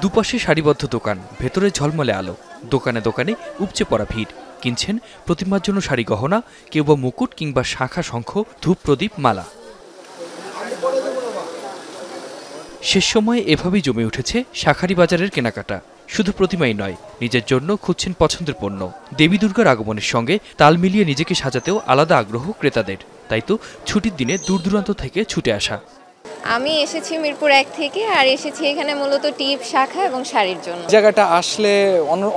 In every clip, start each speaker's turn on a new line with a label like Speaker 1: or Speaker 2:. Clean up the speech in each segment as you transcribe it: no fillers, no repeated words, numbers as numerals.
Speaker 1: দুপাশে সারিবদ্ধ দোকান, ভেতরে ঝলমলে আলো। দোকানে দোকানে উপচে পড়া ভিড়। কিনছেন প্রতিমার জন্য শাড়ি গহনা, কেউ বা মুকুট কিংবা শাখা শঙ্খ, ধূপ প্রদীপ, মালা। শেষ সময়ে এভাবেই জমে উঠেছে শাঁখারী বাজারের কেনাকাটা। শুধু প্রতিমাই নয়, নিজের জন্য খুঁজছেন পছন্দের পণ্য। দেবী দুর্গার আগমনের সঙ্গে তাল মিলিয়ে নিজেকে সাজাতেও আলাদা আগ্রহ ক্রেতাদের। তাই তো ছুটির দিনে দূর দূরান্ত থেকে ছুটে আসা।
Speaker 2: আমি এসেছি মিরপুর 1 থেকে, আর এসেছি এখানে মূলত টিপ, শাখা এবং শাড়ির জন্য।
Speaker 3: জায়গাটা আসলে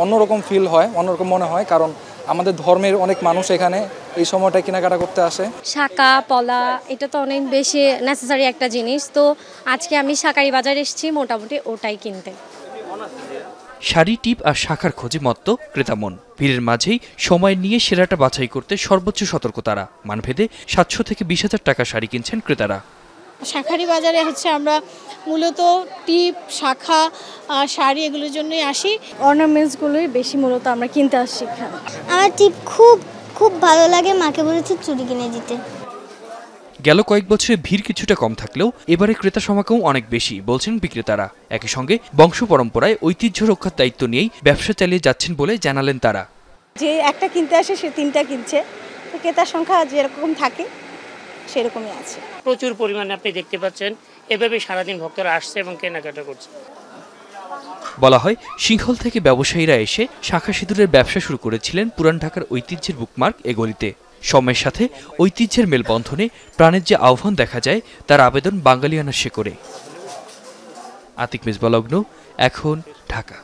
Speaker 3: অন্যরকম ফিল হয়, অন্যরকম মনে হয়, কারণ আমাদের ধর্মের অনেক মানুষ এখানে এই সময়টা কেনাকাটা করতে আসে।
Speaker 4: শাখা পলা এটা তো অনেক বেশি নেসেসারি একটা জিনিস, তো আজকে আমি শাঁখারী বাজার এসেছি মোটামুটি ওটাই কিনতে।
Speaker 1: শাড়ি, টিপ আর শাখার খোঁজে মত্ত ক্রেতা মন। ভিড়ের মাঝেই সময় নিয়ে সেরাটা বাছাই করতে সর্বোচ্চ সতর্ক তারা। মানভেদে 700 থেকে 20,000 টাকা শাড়ি কিনছেন ক্রেতারা।
Speaker 5: শাঁখারী বাজারে আমরা মূলত টিপ, শাখা, শাড়ি এগুলোর জন্যই আসি।
Speaker 4: অর্নামেন্টসগুলোই বেশি মূলত আমরা কিনতে আসছি এখানে।
Speaker 6: আমার টিপ খুব ভালো লাগে, মাকে বলেছি চুড়ি কিনে দিতে।
Speaker 1: গেল কয়েক বছরে ভিড় কিছুটা কম থাকলেও এবারে ক্রেতা সমাগম অনেক বেশি বলছেন বিক্রেতারা। একই সঙ্গে বংশ পরম্পরায় ঐতিহ্য রক্ষার দায়িত্ব নিয়েই ব্যবসা চালিয়ে যাচ্ছেন বলে জানালেন তারা।
Speaker 5: যে একটা কিনতে আসে সে 3টা কিনছে, তো ক্রেতার সংখ্যা যেরকম থাকে সেরকমই আছে।
Speaker 7: প্রচুর পরিমাণে আপনি দেখতে পাচ্ছেন, এভাবে সারাদিন ভক্তরা আসছে এবং কেনাকাটা করছে।
Speaker 1: বলা হয়, সিংহল থেকে ব্যবসায়ীরা এসে শাঁখা সিঁদুরের ব্যবসা শুরু করেছিলেন পুরান ঢাকার ঐতিহ্যের বুকমার্ক এ গলিতে। সময়ের সাথে ঐতিহ্যের মেলবন্ধনে প্রাণের যে আহ্বান দেখা যায়, তার আবেদন বাঙালিয়ানার শেকড়ে। আতিক মিসবাহ, এখন ঢাকা।